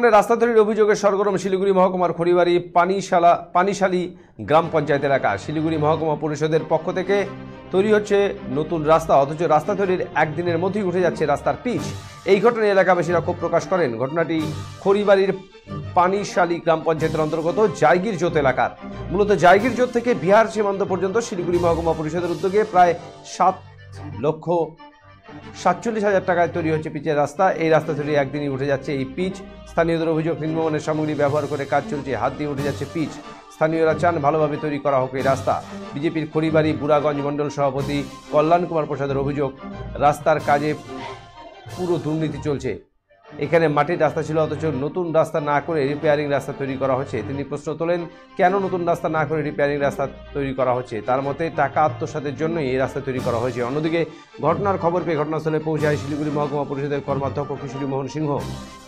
রাস্তা তৈরির অভিযোগে সরগরম শিলিগুড়ি মহকুমার খড়িবাড়ি পানিশালী গ্রাম পঞ্চায়েত এলাকা। শিলিগুড়ি মহকুমা পরিষদের পক্ষ থেকে তৈরি হচ্ছে নতুন রাস্তা, অথচ রাস্তা তৈরির একদিনের মধ্যেই উঠে যাচ্ছে রাস্তার পিচ। এই ঘটনায় এলাকাবাসীরা ক্ষোভ প্রকাশ করেন। ঘটনাটি খড়িবাড়ির পানিশালী গ্রাম পঞ্চায়েতের অন্তর্গত জায়গির জোত এলাকার। মূলত জায়গির জোত থেকে বিহার সীমান্ত পর্যন্ত শিলিগুড়ি মহকুমা পরিষদের উদ্যোগে প্রায় 7,47,000 টাকায় তৈরি হচ্ছে পিচের রাস্তা। এই রাস্তা তৈরি একদিনই উঠে যাচ্ছে এই পিচ। স্থানীয়দের অভিযোগ, নিম্নমানের সামগ্রী ব্যবহার করে কাজ চলছে, হাত দিয়ে উঠে যাচ্ছে পিচ। স্থানীয়রা চান ভালোভাবে তৈরি করা হোক এই রাস্তা। বিজেপির খড়িবাড়ি বুড়াগঞ্জ মণ্ডল সভাপতি কল্যাণ কুমার প্রসাদের অভিযোগ, রাস্তার কাজে পুরো দুর্নীতি চলছে। এখানে মাটির রাস্তা ছিল, অথচ নতুন রাস্তা না করে রিপেয়ারিং রাস্তা তৈরি করা হচ্ছে। তিনি প্রশ্ন তোলেন, কেন নতুন রাস্তা না করে রিপেয়ারিং রাস্তা তৈরি করা হচ্ছে? তার মতে টাকা আত্মসাতের জন্যই এই রাস্তা তৈরি করা হয়েছে। অন্যদিকে ঘটনার খবর পেয়ে ঘটনাস্থলে পৌঁছায় শিলিগুড়ি মহকুমা পরিষদের কর্মাধ্যক্ষ কিশোরী মোহন সিংহ।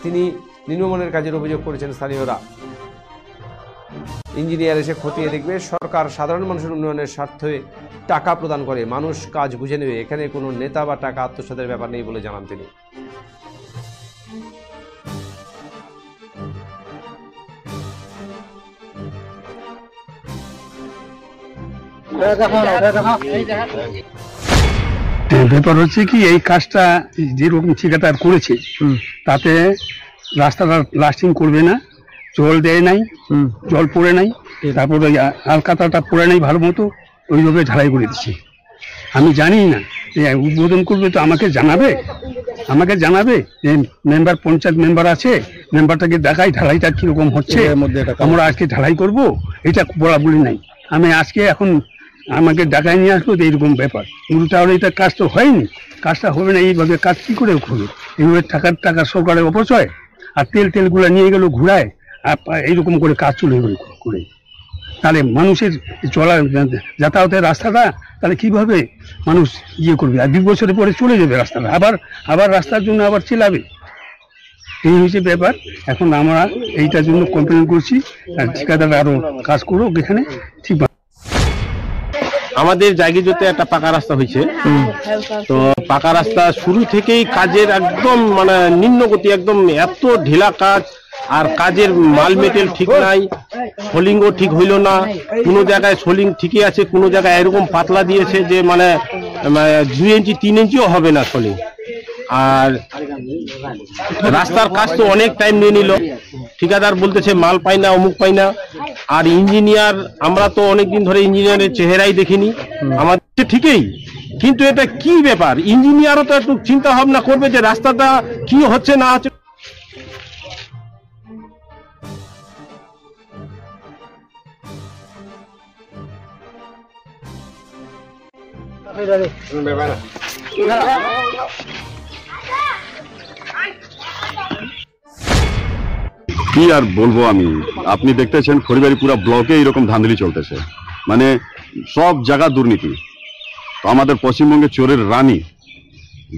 তিনি নিম্নমানের কাজের অভিযোগ করেছেন স্থানীয়রা। ইঞ্জিনিয়ার এসে খতিয়ে দেখবে। সরকার সাধারণ মানুষের উন্নয়নের স্বার্থে টাকা প্রদান করে, মানুষ কাজ বুঝে নেবে। এখানে কোনো নেতা বা টাকা আত্মসাতের ব্যাপার নেই বলে জানান তিনি। ব্যাপার হচ্ছে কি, এই কাজটা যেরকম ঠিকাদার করেছে তাতে রাস্তাটা লাস্টিং করবে না। জল দেয় নাই, জল পড়ে নাই, তারপরে আলকাতাটা পড়ে নাই ভালো মতো, ওইভাবে ঢালাই করে দিচ্ছে। আমি জানি না, উদ্বোধন করবে তো আমাকে জানাবে যে মেম্বার, পঞ্চায়েত মেম্বার আছে, মেম্বারটাকে দেখাই ঢালাইটা কিরকম হচ্ছে, আমরা আজকে ঢালাই করব, এটা বলা বলি নাই। আমি আজকে এখন আমাকে ডাকায় নিয়ে আসবো, এইরকম ব্যাপার। কিন্তু তাহলে এটা কাজ তো হয়নি, কাজটা হবে না। এইভাবে কাজ কি করে হবে? এইভাবে টাকা সরকারের অপচয়। আর তেলগুলো নিয়ে গেল ঘুরায়, আর এইরকম করে কাজ চলে করে, তাহলে মানুষের চলা যাতায়াতের রাস্তাটা তাহলে কিভাবে মানুষ করবে? আর 2 বছরের পরে চলে যাবে রাস্তাটা, আবার রাস্তার জন্য আবার চেলাবে। এই হচ্ছে ব্যাপার। এখন আমরা এইটার জন্য কমপ্লেন করছি, ঠিকাদাররা আরো কাজ করুক এখানে। ঠিক আমাদের জায়গিজোতে একটা পাকা রাস্তা হয়েছে, তো পাকা রাস্তা শুরু থেকেই কাজের একদম নিম্ন গতি, একদম এত ঢিলা কাজ। আর কাজের মাল মেটেরিয়াল ঠিক নাই, সোলিংও ঠিক হইল না। কোনো জায়গায় সোলিং ঠিকই আছে, কোনো জায়গায় এরকম পাতলা দিয়েছে যে 2 ইঞ্চি 3 ইঞ্চিও হবে না সোলিং। আর রাস্তার কাজ তো অনেক টাইম নিয়ে নিল। ঠিকাদার বলতেছে মাল পাই না, অমুক পাই না। আর ইঞ্জিনিয়ার, আমরা তো অনেকদিন ধরে ইঞ্জিনিয়ারের চেহারাই দেখিনি। আমাদের ঠিকই, কিন্তু এটা কি ব্যাপার? ইঞ্জিনিয়ারও তো একটু চিন্তা ভাবনা করবে যে রাস্তাটা কি হচ্ছে না হচ্ছে। কি আর বলবো আমি, আপনি দেখতেছেন খড়িবাড়ি পুরা ব্লকে এরকম ধাঁধলি চলতেছে, সব জায়গা দুর্নীতি। তো আমাদের পশ্চিমবঙ্গের চোরের রানী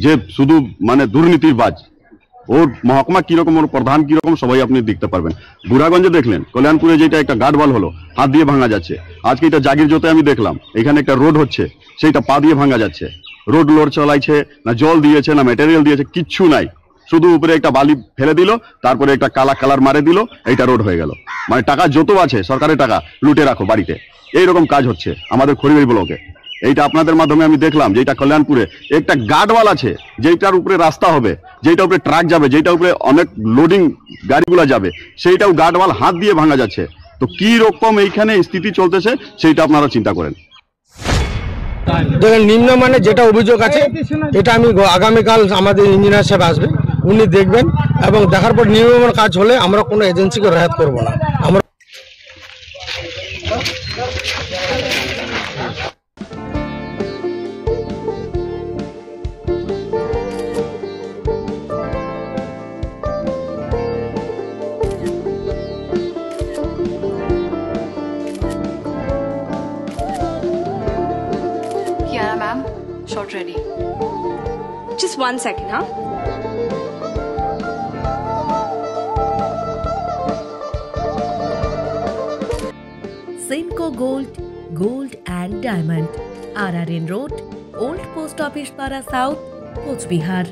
যে শুধু দুর্নীতির বাজ, ওর মহকুমা কিরকম, ওর প্রধান কিরকম, সবাই আপনি দেখতে পারবেন। বুড়াগঞ্জে দেখলেন, কল্যাণপুরে যেটা একটা গার্ডওয়াল হলো, হাত দিয়ে ভাঙা যাচ্ছে। আজকে এটা জাগির জোতে আমি দেখলাম, এখানে একটা রোড হচ্ছে, সেইটা পা দিয়ে ভাঙা যাচ্ছে। রোড লোড চালাইছে না, জল দিয়েছে না, ম্যাটেরিয়াল দিয়েছে, কিচ্ছু নাই। শুধু উপরে একটা বালি ফেলে দিল, তারপরে একটা কালার মারে দিল, এইটা রোড হয়ে গেল। টাকা যত আছে সরকারের টাকা লুটে রাখো বাড়িতে, এইরকম কাজ হচ্ছে আমাদের খড়িবাড়ি ব্লকে। এইটা আপনাদের মাধ্যমে আমি দেখলাম, যেটা কল্যাণপুরে একটা গার্ডওয়াল আছে, যেটার উপরে রাস্তা হবে, যেটা উপরে ট্রাক যাবে, যেটা উপরে অনেক লোডিং গাড়িগুলো যাবে, সেইটাও গার্ডওয়াল হাত দিয়ে ভাঙা যাচ্ছে। তো কি রকম এইখানে স্থিতি চলতেছে সেইটা আপনারা চিন্তা করেন। দেখেন, নিম্নমানের যেটা অভিযোগ আছে, এটা আমি আগামীকাল আমাদের ইঞ্জিনিয়ার সাহেব আসবে, উনি দেখবেন, এবং দেখার পর নিম্নমান কাজ হলে আমরা কোনো এজেন্সিকে রেহাত করব না। আমরা ma'am, shot ready. Just 1 second, huh? Simco Gold and Diamond, RRN Road, Old Post Office Para South, Coach Bihar.